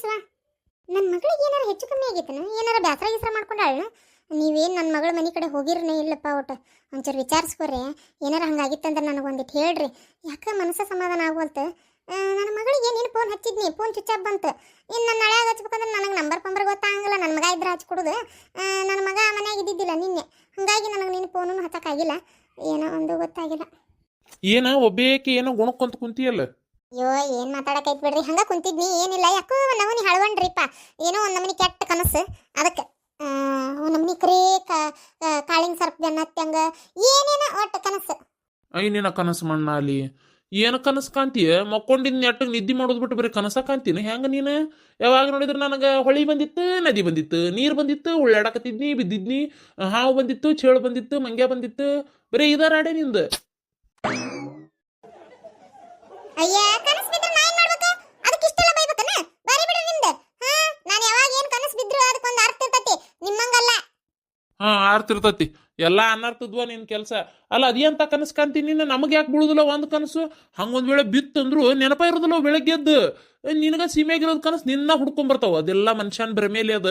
ಬಸವ, ನನ್ನ ಮಗಳಿಗೆ ಏನಾರ ಹೆಚ್ಚು ಕಮ್ಮಿ ಆಗೈತನ? ಏನಾರ ಬ್ಯಾಸರ ಗೀಸರ ಮಾಡ್ಕೊಂಡಾಳ? ನೀವೇನು ನನ್ನ ಮಗಳ ಮನೆ ಕಡೆ ಹೋಗಿರ್ನೇ ಇಲ್ಲಪ್ಪ? ಒಟ್ಟು ಒಂಚೂರು ವಿಚಾರಿಸ್ಕೊಡ್ರಿ. ಏನಾರ ಹಂಗಾಗಿತ್ತಂದ್ರೆ ನನಗೊಂದಿಟ್ಟು ಹೇಳ್ರಿ. ಯಾಕೆ ಮನಸ್ಸು ಸಮಾಧಾನ ಆಗೋಲ್ತು. ನನ್ನ ಮಗಳಿಗೆ ನೀನು ಫೋನ್ ಹಚ್ಚಿದ್ನಿ, ಫೋನ್ ಸ್ವಿಚ್ ಆಫ್ ಬಂತು. ಇನ್ನು ನನ್ನ ನಾಳೆ ಹಚ್ಬೇಕಂದ್ರೆ ನನಗೆ ನಂಬರ್ ಗೊತ್ತಾಗಂಗಿಲ್ಲ. ನನ್ನ ಮಗ ಇದ್ರೆ ಹಚ್ಕೊಡೋದು. ನನ್ನ ಮಗ ಮನೆಯಾಗ ಇದ್ದಿದ್ದಿಲ್ಲ ನಿನ್ನೆ, ಹಾಗಾಗಿ ನನಗೆ ನೀನು ಫೋನೂ ಹಚ್ಚಕ್ಕಾಗಿಲ್ಲ. ಏನೋ ಒಂದು ಗೊತ್ತಾಗಿಲ್ಲ. ಏನ ಒಬ್ಬೇಕಿ ಏನೋ ಗುಣಕ್ಕೊಂತ ಕುಂತಿಯಲ್ಲ? ಅಯ್ಯೋ ಏನು ಮಾತಾಡಕೈತ್ ಬಿಡ್ರಿ, ಹಂಗೆ ಕುಂತಿದ್ನಿ. ಏನಿಲ್ಲ, ಯಾಕೋ ನವನಿ ಹಳವಣ್ರಿಪ್ಪ. ಏನೋ ಒಂದು ನಮನಿ ಕೆಟ್ಟ ಕನಸು, ಅದಕ್ಕೆ ನಮ್ನಿ ಕರೇ ಕಾಳಿಂಗ್ ಸರ್ಪ್ ಬೆನ್ನತ್ತಂಗ ಏನೇನ ಒಟ್ಟು ಕನಸು. ಐನಿನ ಕನಸು ಮಣ್ಣಾಲಿ ಏನು ಕನಸು ಕಾಂತೀಯ? ಮಕ್ಕೊಂಡಿದ್ ನೆಟ್ಟಗೆ ನಿದ್ದೆ ಮಾಡೋದು ಬಿಟ್ಟು ಬರೀ ಕನಸ ಕಾಂತೀನಿ ಹೆಂಗ ನೀನು? ಯಾವಾಗ ನೋಡಿದ್ರೆ ನನಗೆ ಹೊಳಿ ಬಂದಿತ್ತು, ನದಿ ಬಂದಿತ್ತು, ನೀರು ಬಂದಿತ್ತು, ಉಳ್ಳಾಡಕತ್ತಿದ್ನಿ, ಬಿದ್ದಿದ್ನಿ, ಹಾವು ಬಂದಿತ್ತು, ಚೇಳು ಬಂದಿತ್ತು, ಮಂಗ್ಯ ಬಂದಿತ್ತು, ಬರೀ ಇದಾರಾಡೆ ನಿಂದು. ಅಯ್ಯ, ಕನಸು ಬಿದ್ರೆ ನಾ ಏನ್ ಮಾಡ್ಬೇಕು? ಅದಕ್ಕೆ ಇಷ್ಟೆಲ್ಲ ಬೈಬೇಕನ? ಬಾರಿ ಬಿಡು ನಿಮ್ದು. ನಾನು ಯಾವಾಗ ಏನು ಕನಸು ಬಿದ್ರು ಅದಕ್ಕೊಂದು ಅರ್ಥ ಇರ್ತೈತಿ, ನಿಮ್ಮಂಗಲ್ಲ. ಆರ್ತಿರ್ತತಿ ಎಲ್ಲ ಅನರ್ಥದ್ವ ನಿನ್ ಕೆಲಸ. ಅಲ್ಲ ಅದೇಂತ ಕನಸು ಕಾಂತೀನಿ ನೀನು? ನಮಗೆ ಯಾಕೆ ಬೀಳುದಿಲ್ಲ ಒಂದು ಕನಸು? ಹಂಗೊಂದ್ ವೇಳೆ ಬಿತ್ತಂದ್ರು ನೆನಪ ಇರೋದಿಲ್ಲ ಬೆಳಗ್ಗೆ ಎದ್ದು. ನಿನಗ ಸೀಮೆಗಿರೋದು ಕನಸು ನಿನ್ನ ಹುಡ್ಕೊಂಬರ್ತಾವ. ಅದೆಲ್ಲ ಮನುಷ್ಯನ ಭ್ರಮೇಲಿ ಅದ.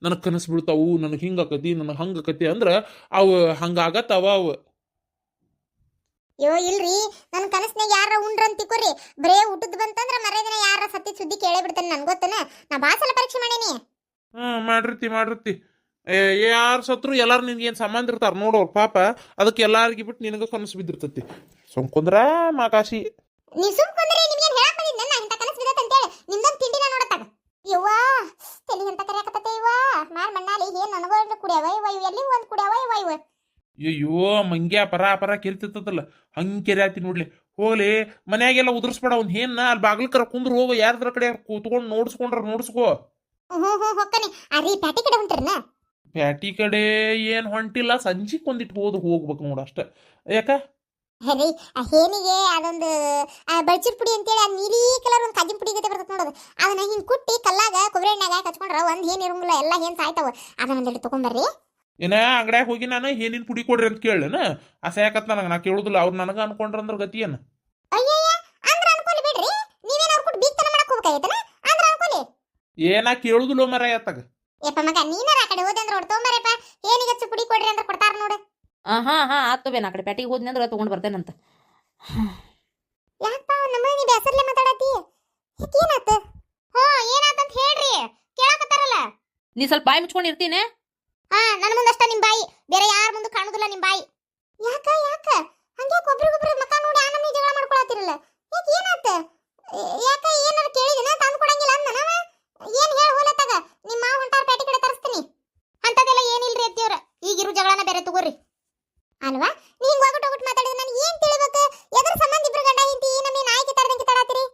ನನಗೆ ಕನಸು ಬೀಳ್ತಾವು, ನನಗೆ ಹಿಂಗಾಕತಿ, ನನಗೆ ಹಂಗಾಕತಿ ಅಂದ್ರೆ ಅವು ಹಂಗಾಗತ್ತವ ಅವು. ಅಯ್ಯೋ ಇಲ್ರಿ, ನನ್ನ ಕನಸ್ನಾಗ ಯಾರ ಉಂಡ್ರಂತಿಕೋರಿ, ಬರೇ ಊಟದ್ ಬಂತಂದ್ರ ಮರ್ಯಾದಿನ ಯಾರ ಸತ್ತಿ ಸುದ್ದಿ ಕೇಳೇ ಬಿಡ್ತೇನೆ. ನನ್ ಗೊತ್ತನ, ನಾ ಭಾಳ ಸಲ ಪರೀಕ್ಷೆ ಮಾಡೀನಿ. ಮಾಡಿರ್ತಿ ಯಾರು ಸತ್ರು ಎಲ್ಲಾರು ನಿನ್ಗೇನು ಸಂಬಂಧ ಇರ್ತಾರ ನೋಡೋರು ಪಾಪ. ಅದಕ್ಕೆ ಎಲ್ಲಾರ್ಗಿ ಬಿಟ್ಟು ನಿನಗ ಕನಸು ಬಿದ್ದಿರ್ತತಿ. ಸುಮ್ಕುಂದ್ರ ಮಾಕಾಶಿ. ನೀ ಸುಮ್ಕೊಂಡ್ರೆ ನಿಮ್ಗೇನ್ ಹೇಳಕ್ ಬಂದಿದ್ದೆ ನಾ ಇಂತ ಕನಸು ಬಿದ್ದೈತೆ ಅಂತೇಳಿ? ನಿಮ್ದೊಂದು ತಿಂಡಿನ ನೋಡತ್ತಾಗ. ಯವ್ವಾ ತಲೆ ಅಂತ ಕರೆಯಕತ್ತತೆ. ಇವ್ವಾ ಮಾರ್ ಮಣ್ಣಾಲಿ ಏನ್ ನನಗೋಲ್ಡ್ ಕುಡಿಯವ ಇವ, ಎಲ್ಲಿ ಒಂದು ಕುಡಿಯವ ಇವ. ಅಯ್ಯೋ ಮಂಗ್ಯ ಪರ ಕೆಲ್ತಿರ್ತದಲ್ಲ, ಹಂಗೆ ಕೆರೆ ನೋಡ್ಲಿ. ಹೋಗ್ಲಿ ಮನ್ಯಾಗೆಲ್ಲ ಉದುರ್ಸ್ಬೇಡ ಅವ್ನು. ಏನ ಅಲ್ಲಿ ಬಾಗ್ಲ ಕರ ಕುಂದ್ರ ಹೋಗೋ, ಯಾರ್ದ್ರ ಕಡೆ ಕೂತ್ಕೊಂಡು ನೋಡ್ಸ್ಕೋ. ಹೊಕ್ಕನಿ. ಅರಿ ಪ್ಯಾಟಿ ಕಡೆ ಹೊಂಟ್ರನ? ಪ್ಯಾಟಿ ಕಡೆ ಏನ್ ಹೊಂಟಿಲ್ಲ, ಸಂಜಿಕ್ ಒಂದಿಟ್ಟು ಹೋಗ್ಬೇಕು ನೋಡ ಅಷ್ಟ. ಯಾಕ ರೀ ಆ ಹೇನಿಗೆ ಅದೊಂದು ಬಳ್ಚಿರ್ ಪುಡಿ ಅಂತೇಳಿ, ಅದು ನೀಲಿ ಕಲರ್ ಒಂದು ಕಜ್ಜಿನ ಪುಡಿ ಗತೆ ಬರ್ತದೆ ನೋಡೋದು. ಅದನ್ನ ಹಿಂಗೆ ಕುಟ್ಟಿ ಕಲ್ಲಾಗ ಕೊಬ್ಬರಿ ಎಣ್ಣೆಗ ಕಚ್ಕೊಂಡ್ರ ಒಂದು ಏನ್ ಇರಂಗಿಲ್ಲ, ಎಲ್ಲ ಏನ್ ಸಾಯ್ತಾವ. ಅದನ್ನ ಒಂದಿಟ್ಟು ತಗೊಂಬರ್ರಿ. ಏನ ಅಂಗಡ್ಯಾಗ ಹೋಗಿ ನಾನು ಏನಿನ್ ಪುಡಿ ಕೊಡ್ರಿ ಅಂತ ಕೇಳನ? ಅಸಹ್ಯಾಕತ್ ನನಗೆ. ನಾ ಕೇಳುದಿಲ್ಲ. ಅವ್ರು ನನಗ ಅನ್ಕೊಂಡ್ರಂದ್ರ ಗತಿ ಏನ? ಅಯ್ಯಯ್ಯ ಅಂದ್ರ ಅನ್ಕೊಲಿ ಬಿಡ್ರಿ. ನೀವೇನ ಅವ್ರ ಕೊಟ್ಟು ಬೀಗ್ತನ ಮಾಡಕ್ ಹೋಗ್ಬೇಕಾಗಿತ್ತನ? ಅಂದ್ರ ಅನ್ಕೊಲಿ. ಏನ ಕೇಳುದಿಲ್ಲ ಮರ ಆತಾಗ. ಯಪ್ಪ ಮಗ, ನೀನಾರ ಆ ಕಡೆ ಹೋದೆ ಅಂದ್ರೆ ಹೊಡ್ ತೊಗೊಂಬರಪ್ಪ. ಏನಿಗೆ ಪುಡಿ ಕೊಡ್ರಿ ಅಂತ ಕೊಡ್ತಾರ ನೋಡು. ಆತು ಬೇನ ಆ ಕಡೆ ಪ್ಯಾಟಿಗೆ ಹೋದ್ನಿ ಅಂದ್ರೆ ತಗೊಂಡು ಬರ್ತೇನಂತ. ಯಾಕಪ್ಪ ನಮ್ಮ ನೀ ಬೇಸರ್ಲೆ ಮಾತಾಡತಿ? ಏನಾತ? ಏನಾತಂತ ಹೇಳ್ರಿ, ಕೇಳಕತ್ತಾರಲ್ಲ. ನೀ ಸ್ವಲ್ಪ ಬಾಯಿ ಮುಚ್ಕೊಂಡು ಇರ್ತೀನಿ. ನನ್ನ ಮುಂದಷ್ಟ ನಿಮ್ ಬಾಯಿ, ಬೇರೆ ಯಾರ ಮುಂದೆ ಕಾಣುದಿಲ್ಲ ನಿಮ್ ಬಾಯಿ. ಯಾಕ ಹಂಗೆ ಒಬ್ರಿಗೊಬ್ರು ಮಕ ನೋಡಿ ಆನಂದ ಜಗಳ ಮಾಡ್ಕೊಳತಿರಲ್ಲ? ಯಾಕೆ ಏನಾತ? ಯಾಕ ಏನಾರ ಕೇಳಿದಿನ? ತಂದು ಕೊಡಂಗಿಲ್ಲ ಅಂದ ನಾವ? ಏನ್ ಹೇಳ ಹೋಲತ್ತಾಗ? ನಿಮ್ಮ ಮಾವ ಹೊಂಟಾರ ಪ್ಯಾಟಿ ಕಡೆ ತರಿಸ್ತೀನಿ ಅಂತದೆಲ್ಲ ಏನಿಲ್ರಿ ಅತ್ತಿಯವ್ರ. ಈಗಿರು ಜಗಳನ ಬೇರೆ ತಗೋರಿ ಅಲ್ವಾ? ನೀ ಹಿಂಗ್ ಹೋಗ್ಬಿಟ್ಟು ಮಾತಾಡಿದ್ರೆ ನಾನು ಏನ್ ತಿಳಿಬೇಕು? ಎದ್ರ ಸಂಬಂಧ ಇಬ್ರು ಗಂಡ ಹೆಂಡತಿ ನಮ್ಮಿ ನಾಯಿಗೆ ತರದಂಗೆ ತಡಾತಿರಿ?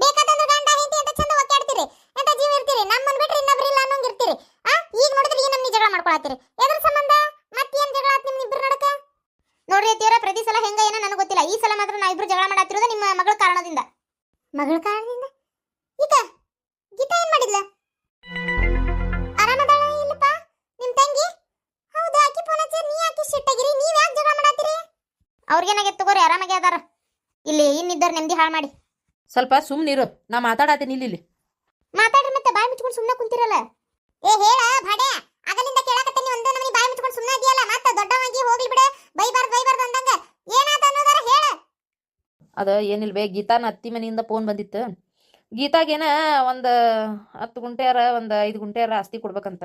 ಬೇಕಾದಂದ್ರೆ ಗಂಡ ಹೆಂಡತಿ ಅಂತ ಚಂದ ಒಕ್ಕಾಡ್ತೀರಿ, ಎಂತ ಜೀವ ಇರ್ತೀರಿ. ನಮ್ಮನ್ ಬಿಟ್ರೆ ಇನ್ನೊಬ್ರು ಇಲ್ಲ ಅನ್ನೋಂಗ್ ಇರ್ತೀರಿ. ಈಗ ನೋಡಿದ್ರೆ ಈ ನಮ್ಮನಿ ಜಗಳ ಮಾಡ್ಕೊಳತ್ತೀರಿ. ಎದ್ರ ಸಂಬಂಧ? ಮತ್ತೇನ್ ಜಗಳ ಆತ್ ನಿಮ್ ಇಬ್ರು ನಡಕ? ನೋಡ್ರಿ ಅತ್ತಿಯವ್ರ, ಪ್ರತಿ ಸಲ ಹೆಂಗ ಏನೋ ನನಗೆ ಗೊತ್ತಿಲ್ಲ. ಈ ಸಲ ಮಾತ್ರ ನಾ ಇಬ್ರು ಜಗಳ ಮಾಡಾತಿರೋದು ನಿಮ್ಮ ಮಗಳ ಕಾರಣದಿಂದ. ಮಗಳ ಕಾರಣದಿಂದ? ಗೀತಾ ಏನ್ ಮಾಡಿದ್ಲ? ಆರಾಮದಾಳ ಇಲ್ಲಪ್ಪ ನಿಮ್ ತಂಗಿ? ಹೌದಾ, ಆಕಿ ಫೋನ್ ಹಚ್ಚಿ ನೀ ಆಕಿ ಸಿಟ್ಟಾಗಿರಿ. ನೀವ್ ಯಾಕೆ ಜಗಳ ಮಾಡಾತಿರಿ? ಅವ್ರಿಗೇನಾಗೈತೆ ತಗೋರಿ, ಆರಾಮಾಗಿ ಅದಾರ. ಇಲ್ಲಿ ಇನ್ನಿದ್ದವ್ರು ನೆಮ್ಮದಿ ಹಾಳು ಮಾಡಿ. ಸ್ವಲ್ಪ ಸುಮ್ಮನಿರು, ನಾ ಮಾತಾಡತೀನಿ ಇಲ್ಲಿ. ಮಾತಾಡ್ರಿ ಮತ್ತೆ ಬಾಯಿ ಮುಚ್ಕೊಂಡು ಸುಮ್ಮನೆ ಕುಂತಿರಲ್ಲ. ಹೇಳ ಭಾಡೆ, ಆಗಲಿಂದ ಕೇಳಾಕತ್ತೀನಿ. ಒಂದು ನಮನಿ ಬಾಯಿ ಮುಚ್ಕೊಂಡು ಸುಮ್ಮನೆ ಇದೆಯಲ್ಲ. ಮತ್ತೆ ದೊಡ್ಡವಾಗಿ ಹೋಗ್ಲಿ ಬಿಡ, ಬೈಬಾರ್ದು ಅಂದಂಗ. ಏನಾತ ಅನ್ನೋದಾರ ಹೇಳ. ಅದ ಏನಿಲ್ಲ ಬೇ, ಗೀತಾನ ಅತ್ತಿ ಮನೆಯಿಂದ ಫೋನ್ ಬಂದಿತ್ತು. ಗೀತಾಗೇನ ಒಂದು 10 ಗುಂಟೆಯಾರ ಒಂದು 5 ಗುಂಟೆಯಾರ ಆಸ್ತಿ ಕೊಡ್ಬೇಕಂತ.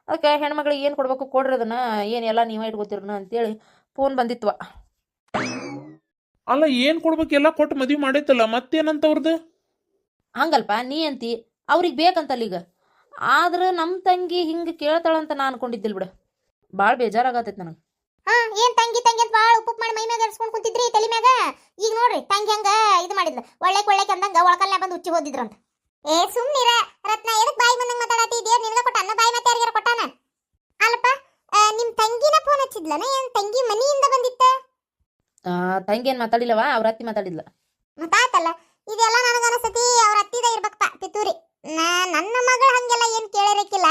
ಅದಕ್ಕೆ ಹೆಣ್ಮಗಳಿಗೆ ಏನು ಕೊಡ್ಬೇಕು ಕೊಡ್ರಿ, ಅದನ್ನ ಏನೆಲ್ಲ ನೀವೇ ಇಟ್ಕೋತಿರನ ಅಂತೇಳಿ ಫೋನ್ ಬಂದಿತ್ವ. ಅಲ್ಲ ಏನ್ ಕೊಡ್ಬೇಕು? ಎಲ್ಲ ಕೊಟ್ಟು ಮದ್ವಿ ಮಾಡೈತಲ್ಲ, ಮತ್ತೇನಂತ ಅವ್ರದ್ದು? ಹಂಗಲ್ಪ ನೀ ಅಂತಿ, ಅವ್ರಿಗೆ ಬೇಕಂತಲ್ಲ ಈಗ. ಆದ್ರೆ ನಮ್ಮ ತಂಗಿ ಹಿಂಗೆ ಕೇಳ್ತಾಳಂತ ನಾ ಅನ್ಕೊಂಡಿದ್ದಿಲ್ಲ ಬಿಡ. ಭಾಳ ಬೇಜಾರಾಗತೈತಿ ನನಗೆ. ಏನ್ ತಂಗಿ ಅಂತ ಭಾಳ ಉಪ್ಪು ಮಾಡಿ ಮೈ ಮ್ಯಾಗ ಎರ್ಸ್ಕೊಂಡು ಕುಂತಿದ್ರಿ ತಲೆ ಮ್ಯಾಗ. ಈಗ ನೋಡ್ರಿ ತಂಗಿ ಹಂಗ ಇದು ಮಾಡಿದ್ಲ, ಒಳ್ಳೆ ಅಂದಂಗ ಒಳಕಲ್ನ ಬಂದು ಉಚ್ಚಿ ಹೋದಿದ್ರಂತ. ಸುಮ್ನಿರ ರತ್ನ, ಎದಕ್ ಬಾಯಿ ಬಂದಂಗ ಮಾತಾಡತಿ? ದೇವ್ರ ನಿನಗ ಕೊಟ್ಟ ಅನ್ನ ಬಾಯಿ ಮತ್ತೆ ಯಾರಿಗಾರ ಕೊಟ್ಟಾನ? ಅಲ್ಲಪ್ಪ, ನಿಮ್ ತಂಗಿನ ಫೋನ್ ಹಚ್ಚಿದ್ಲನ? ಏನ್ ತಂಗಿ ಮನಿಯಿಂದ ಬಂದಿತ್ತ? ತಂಗಿ ಏನು ಮಾತಾಡಿಲ್ಲವ, ಅವ್ರ ಅತ್ತಿ ಮಾತಾಡಿದ್ಲ. ಮತ್ತಾತಲ್ಲ, ಇದೆಲ್ಲ ನನಗನಸತಿ ಅವ್ರ ಅತ್ತಿದ ಇರ್ಬೇಕಪ್ಪ ಪಿತೂರಿ. ನನ್ನ ಮಗಳು ಹಂಗೆಲ್ಲ ಏನ್ ಕೇಳಿರಕ್ಕಿಲ್ಲ.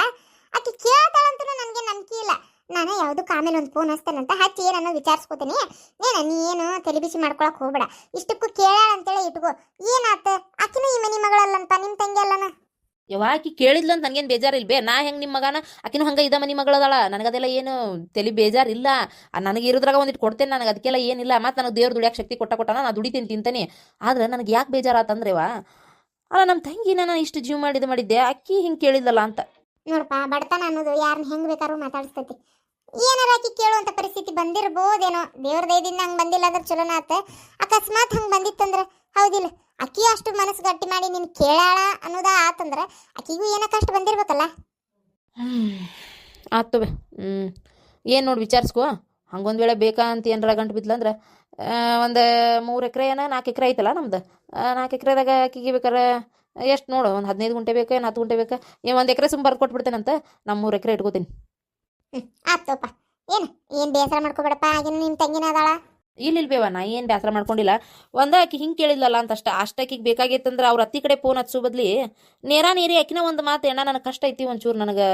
ಆಕಿ ಕೇಳ್ತಾಳಂತೂ ನನಗೆ ನಂಬಿಕೆ ಇಲ್ಲ. ನಾನು ಯಾವುದಕ್ಕೆ ಆಮೇಲೆ ಒಂದು ಫೋನ್ ಹಚ್ತೇನಂತ ಹಚ್ಚಿ ಏನನ್ನು ವಿಚಾರಿಸ್ಕೋತೀನಿ. ನೀನು ತಲೆ ಬಿಸಿ ಮಾಡ್ಕೊಳಕ್ ಹೋಗ್ಬೇಡ. ಇಷ್ಟಕ್ಕೂ ಕೇಳ ಅಂತೇಳಿ ಇಟ್ಕೋ. ಏನಾತ? ಆಕಿನ ಈ ಮನಿ ಮಗಳಲ್ಲಂತ ನಿಮ್ಮ ತಂಗಿ ಅಲ್ಲನ. ಯವ್ವ ಆಕಿ ಕೇಳಿದ್ಲ ಅಂತ ನನಗೇನು ಬೇಜಾರಿಲ್ಲ ಬೇ. ನಾ ಹೆಂಗೆ ನಿಮ್ಮ ಮಗನ ಆಕಿನೂ ಹಂಗೆ ಇದ ಮನಿ ಮಗಳದಾಳ. ನನಗದೆಲ್ಲ ಏನು ತಲೆ ಬೇಜಾರಿಲ್ಲ. ನನಗೆ ಇರೋದ್ರಾಗ ಒಂದಿಟ್ಟು ಕೊಡ್ತೇನೆ. ನನಗೆ ಅದಕ್ಕೆಲ್ಲ ಏನಿಲ್ಲ. ಮತ್ತು ನನಗೆ ದೇವ್ರು ದುಡಿಯೋಕೆ ಶಕ್ತಿ ಕೊಟ್ಟಾನ. ನಾ ದುಡಿತೀನಿ ತಿಂತಾನೆ. ಆದ್ರೆ ನನಗೆ ಯಾಕೆ ಬೇಜಾರಾತಂದ್ರೆವ, ಅಲ್ಲ ನಮ್ಮ ತಂಗಿನ ನಾನು ಇಷ್ಟು ಜೀವ ಮಾಡಿದ್ದೆ ಅಕ್ಕಿ ಹಿಂಗೆ ಕೇಳಿದ್ಲಲ್ಲ ಅಂತ. ನೋಡಪ್ಪ, ಬಡತನ ಅನ್ನೋದು ಯಾರನ್ನ ಹೆಂಗ್ ಬೇಕಾದ್ರೂ ಮಾತಾಡಿಸ್ತೈತಿ. ಏನಾರ ಆಕಿ ಕೇಳುವಂತ ಪರಿಸ್ಥಿತಿ ಬಂದಿರ್ಬೋದೇನೋ. ದೇವ್ರ ದಯದಿಂದ ಹಂಗೆ ಬಂದಿಲ್ಲ ಅಂದ್ರೆ ಚಲೋನ ಆತ. ಅಕಸ್ಮಾತ್ ಹಂಗೆ ಬಂದಿತ್ತಂದ್ರೆ ಹೌದಿಲ್ಲ, ಅಕ್ಕಿ ಅಷ್ಟು ಮನಸ್ಸು ಗಟ್ಟಿ ಮಾಡಿ ನಿನ್ ಕೇಳಾಳ ಅನ್ನೋದ ಆತಂದ್ರೆ ಅಕ್ಕಿಗೂ ಏನೋ ಕಷ್ಟ ಬಂದಿರ್ಬೇಕಲ್ಲ. ಆತು ಬೇ. ಏನು ನೋಡಿ ವಿಚಾರಿಸ್ಕೋ. ಹಂಗೊಂದು ವೇಳೆ ಬೇಕಾ ಅಂತ ಏನಾರ ಗಂಟು ಬಿದ್ಲಂದ್ರೆ ಒಂದು 3 ಎಕರೆ 4 ಎಕರೆ ಐತಲ್ಲ ನಮ್ದು. 4 ಎಕರೆದಾಗ ಆಕಿಗೆ ಬೇಕಾರೆ ಎಷ್ಟು ನೋಡು, ಒಂದು 15 ಗುಂಟೆ ಬೇಕಾ, 10 ಗುಂಟೆ ಬೇಕಾ, 1 ಎಕರೆ ಸುಮ್ಮ ಬರ್ದು ಕೊಟ್ಬಿಡ್ತೇನಂತ. ನಮ್ಮ 3 ಎಕರೆ ಇಟ್ಕೋತೀನಿ. ಆತಪ್ಪ. ಏನ್ ಬೇಸರ ಮಾಡ್ಕೋಬೇಡಪ್ಪ. ಆಗಿನ ನಿಮ್ ತಂಗಿನ ಅದಾಳ. ಇಲ್ಲ ಬೇವ, ನಾ ಏನು ಬೇಸರ ಮಾಡ್ಕೊಂಡಿಲ್ಲ. ಆಕಿ ಹಿಂಗೆ ಕೇಳಿದ್ಲಲ್ಲ ಅಂತ ಅಷ್ಟಕ್ಕಿಗೆ ಬೇಕಾಗಿತ್ತಂದ್ರೆ ಅವ್ರ ಅತ್ತಿ ಕಡೆ ಫೋನ್ ಹಚ್ಚೋ ಬದ್ಲಿ ನೇರಿ ಆಕಿನ ಒಂದು ಮಾತು, ಅಣ್ಣ ನನಗೆ ಕಷ್ಟ ಐತಿ ಒಂಚೂರು, ನನಗೆ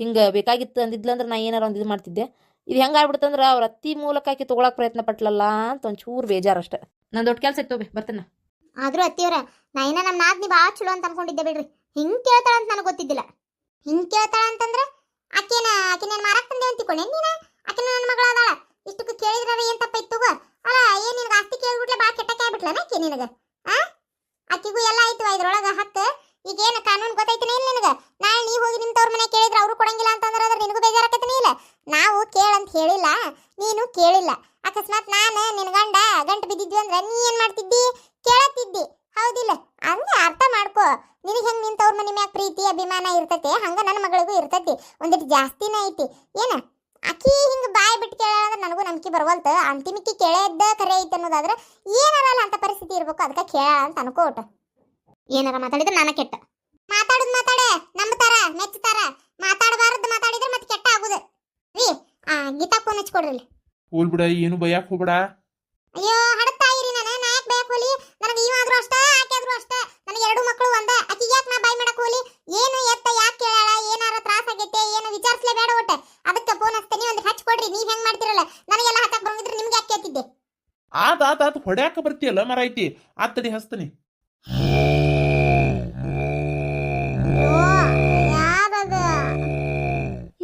ಹಿಂಗೆ ಬೇಕಾಗಿತ್ತು ಅಂದಿದ್ಲಂದ್ರೆ ನಾ ಏನಾರ ಒಂದು ಇದು ಮಾಡ್ತಿದ್ದೆ. ಇದು ಹೆಂಗೆ ಆಗ್ಬಿಡ್ತಂದ್ರೆ ಅವ್ರ ಅತ್ತಿ ಮೂಲಕ ಆಕಿ ತೊಗೊಳಕ್ಕೆ ಪ್ರಯತ್ನ ಪಟ್ಲಲ್ಲ ಅಂತ ಒಂಚೂರು ಬೇಜಾರಷ್ಟೆ. ನಾನು ದೊಡ್ಡ ಕೆಲಸ ಇತ್ತು ಬರ್ತೇನೆ. ಆದ್ರೂ ಅತ್ತಿಯವ್ರ, ನಾ ಇನ್ನ ನಮ್ಮ ನಾದ್ನಿ ಭಾಳ ಚಲೋ ಅಂತ ಅನ್ಕೊಂಡಿದ್ದೆ ಬಿಡ್ರಿ. ಹಿಂಗ್ ಕೇಳ್ತಾಳ ಅಂತ ನನಗೆ ಗೊತ್ತಿದ್ದಿಲ್ಲ. ಹಿಂಗ್ ಕೇಳ್ತಾಳ ಅಂತಂದ್ರೆ ಆಕಿನೇನ್ ಮಾರಾಕ್ ತಂದೆ ಅಂತಿಕೊಂಡೆ ನೀನ. ಆಕಿನ ನನ್ನ ಮಗಳ ಅದಾಳ. ಇಷ್ಟಕ್ಕೆ ಕೇಳಿದ್ರ ಏನ್ ತಪ್ಪಾಯ್ತು? ಅಲ್ಲ, ಏನ್ ನಿನಗೆ ಆಸ್ತಿ ಕೇಳ್ಬಿಟ್ಲೆ ಭಾಳ ಕೆಟ್ಟಕ್ಕೆ ಆಗ್ಬಿಟ್ಲನ ಆಕಿ ನಿನಗ? ಆಕಿಗೂ ಎಲ್ಲ ಆಯ್ತು ಇದ್ರೊಳಗ ಹತ್ತು. ಈಗೇನು ಕಾನೂನು ಗೊತ್ತೈತನೇ ಇಲ್ಲ ನಿನಗ? ನಾಳೆ ನೀ ಹೋಗಿ ನಿಂತವ್ರ ಮನೆ ಕೇಳಿದ್ರೆ ಅವರು ಕೊಡಂಗಿಲ್ಲ ಅಂತಂದ್ರೆ ಅದ್ರ ನಿನಗೂ ಬೇಜಾರಾಕೈತನೇ ಇಲ್ಲ? ನಾವು ಕೇಳಂತ ಹೇಳಿಲ್ಲ, ನೀನು ಕೇಳಿಲ್ಲ. ಅಕಸ್ಮಾತ್ ನಾನು ನಿನ್ ಗಂಟು ಬಿದ್ದಿದ್ವಿ ಅಂದ್ರೆ ನೀ ಏನ್ ಮಾಡ್ತಿದ್ದಿ? ಕೇಳತ್ತಿದ್ದಿ, ಹೌದಿಲ್ಲ? ಹಂಗೆ ಅರ್ಥ ಮಾಡ್ಕೋ. ನಿನಗೆ ಹೆಂಗ್ ನಿಂತವ್ರ ಮನೆ ಮ್ಯಾಗ ಪ್ರೀತಿ ಅಭಿಮಾನ ಇರ್ತೈತಿ, ಹಂಗ ನನ್ನ ಮಗಳಿಗೂ ಇರ್ತೈತಿ. ಒಂದಿಟ್ಟು ಜಾಸ್ತಿನೇ ಐತಿ. ಏನ ಅಕ್ಕಿ ಹಿಂಗೆ ಬಾಯಿ ಬಿಟ್ಟು ಕೇಳ ಅಂದ್ರೆ ನನಗೂ ನಂಬಿಕೆ ಬರವಲ್ತು. ಅಂತಿಮಿಕ್ಕಿ ಕೇಳಿದ್ದ ಕರೆ ಐತೆ ಅನ್ನೋದಾದ್ರೆ ಏನಾರಲ್ಲ ಅಂತ ಪರಿಸ್ಥಿತಿ ಇರ್ಬೇಕು. ಅದಕ್ಕೆ ಕೇಳ ಅಂತ ಅನ್ಕೋಟ. ಏನಾರ ಮಾತಾಡಿದ್ರೆ ನಾನು ಕೆಟ್ಟ ಮಾತಾಡೆ ನಂಬ್ತಾರ, ಮೆಚ್ಚತಾರ. ಮಾತಾಡಬಾರದು ಮಾತಾಡಿದ್ರೆ ಮತ್ತೆ ಕೆಟ್ಟ ಆಗುದು. ರೀ ಗೀತಾ ಫೋನ್ ಹಚ್ಕೊಡ್ರಿ. ಹೋಲ್ ಬಿಡ, ಏನು ಬೈಯಾಕ ಹೋಗ್ಬೇಡ. ಅಯ್ಯೋ ಹಡತಾ ಇರಿ. ನಾ ಯಾಕೆ ಬಯಕ್ ಹೋಲಿ? ನನಗೆ ಇವಾದ್ರೂ ಅಷ್ಟ, ಆಕೆಯಾದ್ರೂ ಅಷ್ಟ. ನನಗೆ 2 ಮಕ್ಕಳು ಒಂದ. ಆಕಿಗೆ ಯಾಕೆ ನಾ ಬಾಯ್ ಮಾಡಕ್ ಹೋಲಿ? ಏನು ಎತ್ತ ಯಾಕೆ ಕೇಳಾಳ? ಏನಾರ ತ್ರಾಸ ಆಗೈತೆ ಏನು ವಿಚಾರಿಸ್ಲೇ ಬೇಡ ಒಟ್ಟ. ಅದಕ್ಕೆ ಫೋನ್ ಹಚ್ತೇನೆ, ಒಂದು ಹಚ್ಕೊಡ್ರಿ. ನೀವ್ ಹೆಂಗ್ ಮಾಡ್ತಿರಲ್ಲ, ನನಗೆಲ್ಲ ಹಚ್ಚಕ್ ಬರೋದಿದ್ರೆ ನಿಮ್ಗೆ ಯಾಕೆ ಕೇಳ್ತಿದ್ದೆ? ಆತ ಹೊಡ್ಯಾಕ ಬರ್ತೀಯಲ್ಲ ಮರ ಐತಿ. ಆತಡಿ ಹಚ್ತಾನೆ. ಯಾರದ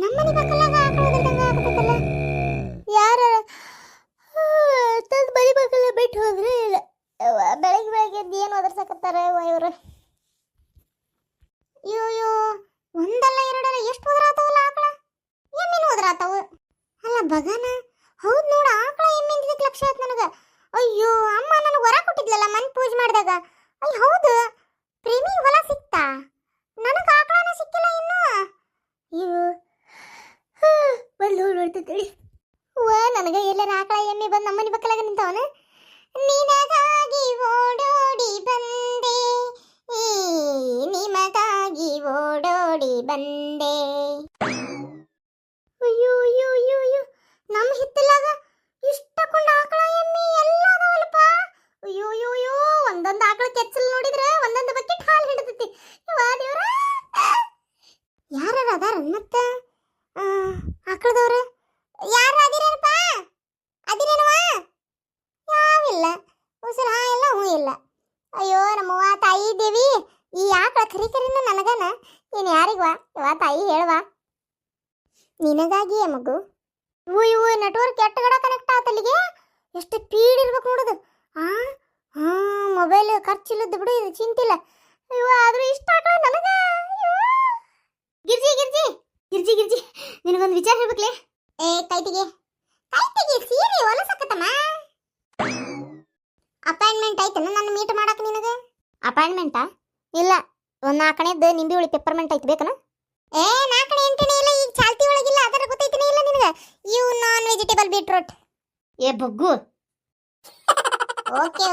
ನಮ್ಮನೆ ಪಕ್ಕಲಾಗ ಹಾಕೋದ್ರಂಗ ಆಗ್ತದಲ್ಲ. ಯಾರ ಬರಿ ಪಕ್ಕಲ್ಲ ಬಿಟ್ಟು ಹೋದ್ರೆ ಇಲ್ಲ. ಬೆಳಗ್ಗೆ ಎದ್ದು ಏನು ಒದರ್ಸಕತ್ತಾರ ಇವರು? ಅಯ್ಯೋ, ಒಂದಲ್ಲ ಎರಡಲ್ಲ ಎಷ್ಟು ಹೋದ್ರಾತವಲ್ಲ ಆಕಳ. ಎಮ್ಮಿನ ಹೋದ್ರಾತವು. ಅಲ್ಲ ಬಗನ, ಹೌದು ನೋಡ, ಆಕಳ ಎಮ್ಮಿಂದಿದ್ದಕ್ಕೆ ಲಕ್ಷ ಆಯ್ತು ನನಗೆ. ಅಯ್ಯೋ ಅಮ್ಮ ನನಗೆ ಹೊರ ಕೊಟ್ಟಿದ್ಲಲ್ಲ ಮನೆ ಪೂಜೆ ಮಾಡಿದಾಗ. ಅಯ್ಯ ಹೌದು, ಪ್ರೇಮಿ ಹೊಲ ಸಿಕ್ತಾ? ನನಗೆ ಆಕಳನ ಸಿಕ್ಕಿಲ್ಲ ಇನ್ನು. ಅಯ್ಯೋ ಬಂದು ನೋಡ್ತೇಳಿ. ನನಗೆ ಎಲ್ಲರ ಆಕಳ ಎಮ್ಮೆ ಬಂದು ನಮ್ಮನೆ ಪಕ್ಕಲಾಗ ನಿಂತವನ. ನಿನಗಾಗಿ ಓಡೋಡಿ ಬಂದೆ, ನಿಮಗಾಗಿ ಓಡೋಡಿ ಬಂದೆ. ಅಯ್ಯೋ ಅಯ್ಯೋ ಅಯ್ಯೋ ಅಯ್ಯೋ, ನಮ್ಮ ಹಿತ್ತಲಾಗ ಇಷ್ಟಕೊಂಡ ಆಕಳ ಎಮ್ಮಿ ಎಲ್ಲ ಅದಾವಲ್ಪ. ಅಯ್ಯೋ ಅಯ್ಯೋ ಅಯ್ಯೋ, ಒಂದೊಂದು ಆಕಳ ಕೆಚ್ಚಲ್ ನೋಡಿದ್ರೆ ಒಂದೊಂದು ಬಕೆಟ್ ಹಾಲು ಹಿಡಿದೈತಿ. ದೇವ್ರ, ಯಾರ ಅದಾರ ಮತ್ತ ಆಕಳದವ್ರ? ಯಾರು ಅದಿರಪ್ಪ? ಅದಿರೇನವಾ? ಯಾವಿಲ್ಲ. ಉಸಿರು ಹಾ ಇಲ್ಲ, ಹೂ ಇಲ್ಲ. ಅಯ್ಯೋ ನಮ್ಮವ್ವ ತಾಯಿ ದೇವಿ, ಈ ಆಕಳ ಕರಿಕರಿನ ನನಗನ ನೀನು ಯಾರಿಗವಾ? ಯವ್ವ ತಾಯಿ ಹೇಳವಾ? ನಿನಗಾಗಿ ಮಗು. ಇವು ನೆಟ್ವರ್ಕ್ ಕೆಟ್ಟಗಡ ಕನೆಕ್ಟ್ ಆತಲ್ಲಿಗೆ. ಎಷ್ಟು ಸ್ಪೀಡ್ ಇರ್ಬೇಕು ನೋಡುದು. ಮೊಬೈಲ್ ಖರ್ಚಿಲ್ಲದ್ದು ಬಿಡು, ಇದು ಚಿಂತಿಲ್ಲ. ಅಯ್ಯೋ ಆದ್ರೂ ಇಷ್ಟ ಆಕಳ ನನಗ. ಗಿರ್ಜಿ ನಿನಗೊಂದು ವಿಚಾರ ಹೇಳ್ಬೇಕ್ಲೆ. ಕೈತಿಗೆ ಸೀರೆ ಹೊಲಸಕತ್ತಮ್ಮ. ಅಪಾಯಿಂಟ್ಮೆಂಟ್ ಆಯ್ತನ ನನ್ನ ಮೀಟ್ ಮಾಡಕ್ ನಿನಗ? ಅಪಾಯಿಂಟ್ಮೆಂಟಾ? ಇಲ್ಲ, ಒಂದು 4 ಕಣೆದ್ದು ನಿಂಬಿ ಹುಳಿ ಪೆಪ್ಪರ್ಮೆಂಟ್ ಐತಿ ಬೇಕನ? 4 ಕಣೆ 8 ಕಣೆ ಇಲ್ಲ, ಈಗ ಚಾಲ್ತಿ ಒಳಗಿಲ್ಲ. ಅದರ ಗೊತ್ತೈತನೇ ಇಲ್ಲ ನಿನಗ? ಇವು ನಾನ್ ವೆಜಿಟೇಬಲ್ ಬೀಟ್ರೂಟ್. ಬಗ್ಗು. Okay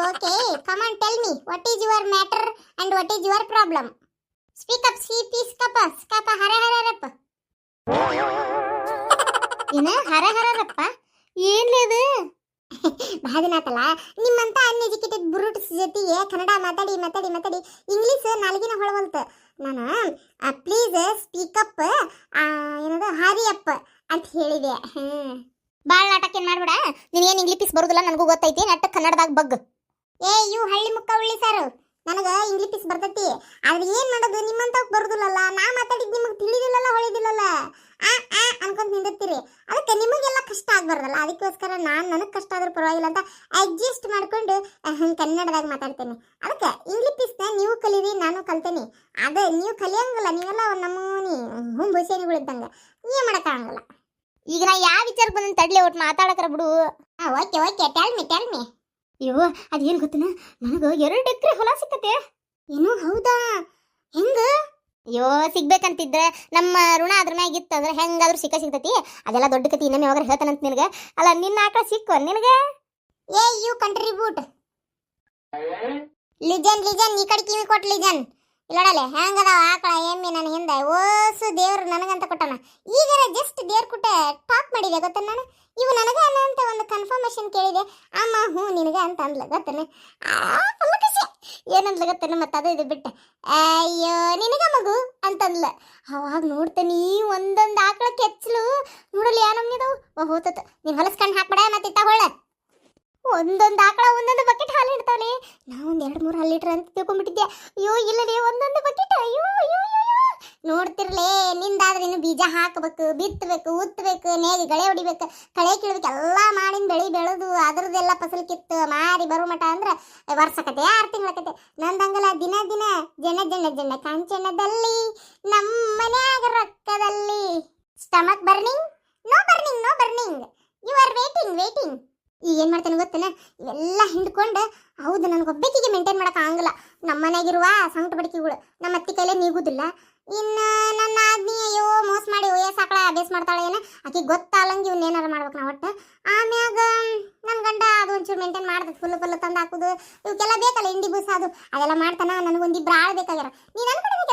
come on tell me, what is your matter and what is your problem? Speak up ಸ್ಕಪ ಹರಹರಪ್ಪ. ಏನ ಹರಹರಪ್ಪ? ಏನ್ಲೇದು? ಬಾದಿನಾತಲ್ಲ ನಿಮ್ಮಂತ ಅನ್ಎಜುಕೇಟೆಡ್ ಬ್ರೂಟ್ಸ್ ಜೊತೆಗೆ ಕನ್ನಡ ಮಾತಾಡಿ ಇಂಗ್ಲೀಷ್ ನಾಲ್ಗಿನ ಹೊಳವಲ್ತ. ನಾನು ಪ್ಲೀಸ್ ಸ್ಪೀಕಪ್ ಏನದು ಹರಿ ಅಪ್ ಅಂತ ಹೇಳಿದೆ. ಭಾಳ ನಾಟಕ ಏನು ಮಾಡ್ಬೇಡ. ನಿನಗೇನು ಇಂಗ್ಲೀಷ್ ಬರೋದಿಲ್ಲ, ನನಗೂ ಗೊತ್ತೈತಿ. ನೆಟ್ಟ ಕನ್ನಡದಾಗ ಬಗ್. ಇವು ಹಳ್ಳಿ ಮುಕ್ಕ ಉಳ್ಳಿ ಸಾರು. ನನಗೆ ಇಂಗ್ಲೀಷ್ ಬರ್ತೈತಿ. ಆದ್ರೆ ಏನ್ ಮಾಡೋದು ನಿಮ್ಮಂತವ್ ಬರುದಿಲ್ಲಲ್ಲ, ನಾ ಮಾತಾಡಿದ್ ನಿಮಗೆ ತಿಳಿದಿಲ್ಲಲ್ಲ ಹೊಳಿದಿಲ್ಲಲ್ಲ, ಅನ್ಕೊಂತ ನಿಂದಿರ್ತೀರಿ. ಅದಕ್ಕೆ ನಿಮಗೆಲ್ಲ ಕಷ್ಟ ಆಗ್ಬಾರ್ದಲ್ಲ, ಅದಕ್ಕೋಸ್ಕರ ನನಗೆ ಕಷ್ಟ ಆದ್ರೂ ಪರವಾಗಿಲ್ಲ ಅಂತ ಅಡ್ಜಸ್ಟ್ ಮಾಡ್ಕೊಂಡು ಕನ್ನಡದಾಗ ಮಾತಾಡ್ತೇನೆ. ಅದಕ್ಕೆ ಇಂಗ್ಲಿಷ್ನ ನೀವು ಕಲೀರಿ, ನಾನು ಕಲ್ತೇನೆ. ಅದೇ ನೀವು ಕಲಿಯಂಗಿಲ್ಲ, ನೀವೆಲ್ಲ ನಮ್ಮೂನಿ ಹುಂಬುಸೇನಿಗಳಿದ್ದಂಗ, ಏನ್ ಮಾಡಕ್ಕಾಗಲ್ಲ. ಈಗ ನಾ ಯಾವ ವಿಚಾರ ಬಂದ ತಡ್ಲಿ ಒಟ್ಟು ಮಾತಾಡಕ್ರ ಬಿಡು. Okay tell me. ಅಯ್ಯೋ ಅದೇನು ಗೊತ್ತನ, ನನಗೆ 2 ಎಕರೆ ಹೊಲ ಸಿಕ್ಕತೆ. ಏನು ಹೌದಾ? ಹೆಂಗ? ಅಯ್ಯೋ ಸಿಗ್ಬೇಕಂತಿದ್ರೆ ನಮ್ಮ ಋಣ ಅದ್ರ ಮ್ಯಾಗ ಇತ್ತಂದ್ರೆ ಹೆಂಗಾದ್ರೂ ಸಿಗ್ತೈತಿ. ಅದೆಲ್ಲ ದೊಡ್ಡ ಕತಿ, ಇನ್ನೊಮ್ಮೆ ಯಾವಾಗ ಹೇಳ್ತಾನಂತ ನಿನಗೆ. ಅಲ್ಲ ನಿನ್ನ ಆಕಳ ಸಿಕ್ಕು ನಿನಗೆ? ಯು ಕಂಟ್ರಿಬ್ಯೂಟ್ ಲಿಜನ್ ಈ ಕಡೆ ಕಿವಿ ಕೊಟ್ಟು ಲಿಜನ್. ಇಲ್ಲೋಡಲೆ ಹೆಂಗದಾವ ಆಕಳ ಎಮ್ಮೆ ನನ್ನ ಹಿಂದೆ ಓಸು ದೇವ್ರು ನನಗಂತ ಕೊಟ್ಟಾನ. ಈಗ ಜಸ್ಟ್ ದೇವ್ರ ಕುಟ್ಟ ಟಾಕ್ ಮಾಡಿದೆ ಗೊತ್ತ ನಾನು. ಇವು ನನಗೆ ಅಂತ ಒಂದು ಕನ್ಫರ್ಮೇಶನ್ ಕೇಳಿದೆ. ಅಮ್ಮ ಹ್ಞೂ ನಿನಗೆ ಅಂತ ಅಂದ್ಲ ಗೊತ್ತೇನೆ. ಏನಂದ್ಲ ಗೊತ್ತೇನೆ, ಮತ್ತೆ ಅದು ಇದು ಬಿಟ್ಟೆ ಅಯ್ಯೋ ನಿನಗ ಮಗು ಅಂತಂದ್ಲ. ಅವಾಗ ನೋಡ್ತೇನೆ ಒಂದೊಂದು ಆಕಳ ಕೆಚ್ಚಲು ನೋಡಲಿ ಯಾ ನಮ್ನಿದವು ಹೋತತ್. ನೀನು ಹೊಲಸ್ಕಂಡು ಹಾಕ್ಬೇಡ ಮತ್ತೆ ತಗೊಳ್ಳ. ಒಂದೊಂದು ಆಕಳ ಒಂದೊಂದು ಬಕೆಟ್ ಹಾಲು ಇಡ್ತಾವಲ್ಲಿ. ನಾವೊಂದು 2-3 ಹಾಲು ಲೀಟ್ರ್ ಅಂತ ತಿಳ್ಕೊಂಡ್ಬಿಟ್ಟಿದ್ದೆ. ಅಯ್ಯೋ ಇಲ್ಲದೆ ಒಂದೊಂದು ಬಕೆಟ್. ಅಯ್ಯೋ ನೋಡ್ತಿರ್ಲೇ, ನಿಂದಾದ್ರೆ ಇನ್ನು ಬೀಜ ಹಾಕಬೇಕು, ಬಿತ್ತಬೇಕು, ಉತ್ತಬೇಕು, ನೇಗಿ ಗಳೆ ಹೊಡಿಬೇಕು, ಕಳೆ ಕೀಳ್ಬೇಕು, ಎಲ್ಲ ಮಾಡಿನ ಬೆಳೆ ಬೆಳೆದು ಅದ್ರದ್ದೆಲ್ಲ ಫಸಲು ಕಿತ್ತು ಮಾರಿ ಬರೋ ಮಟ ಅಂದ್ರೆ ವರ್ಷಕತೆ 6 ತಿಂಗಳಕತೆ. ನಂದಂಗಲ್ಲ ದಿನ ಜನ ಕಾಂಚನದಲ್ಲಿ ನಮ್ಮ ಮನ್ಯಾಗ ರೊಕ್ಕದಲ್ಲಿ. Stomach burning, no burning, you are waiting. ಈಗ ಏನು ಮಾಡ್ತೇನೆ ಗೊತ್ತೇನೆ, ಇವೆಲ್ಲ ಹಿಂಡ್ಕೊಂಡು ಹೌದು ನನಗೊಬ್ಬಕಿಗೆ ಮೇಂಟೈನ್ ಮಾಡೋಕೆ ಆಗಲ್ಲ. ನಮ್ಮ ಮನೆಯಾಗಿರುವ ಸಂಕಟ ಬಡಿಕೆಗಳು ನಮ್ಮ ಅತ್ತಿ ಕೈಲೇ ನೀಗುದಿಲ್ಲ. ಇನ್ನು ನನ್ನ ಆದ್ನಿ ಅಯ್ಯೋ ಮೋಸ ಮಾಡಿ ಸಾಕಳ ಬೇಸ್ ಮಾಡ್ತಾಳೆ ಏನು, ಆಕೆ ಗೊತ್ತಾಗಂಗೆ ಇವ್ನ ಏನಾರು ಮಾಡ್ಬೇಕು ನಾವು ಒಟ್ಟು. ಆಮ್ಯಾಗ ನನ್ನ ಗಂಡ ಅದು ಒಂಚೂರು ಮೇಂಟೈನ್ ಮಾಡ್ತದೆ, ಫುಲ್ಲು ತಂದು ಹಾಕೋದು ಇವಕ್ಕೆಲ್ಲ ಬೇಕಲ್ಲ, ಇಂಡಿ ಬೂಸ ಅದೆಲ್ಲ ಮಾಡ್ತಾನ. ನನಗೊಂದಿಬ್ರು ಆಳು ಬೇಕಾಗ್ಯಾರ. ನೀನು ನನ್ನ ಕಡೆ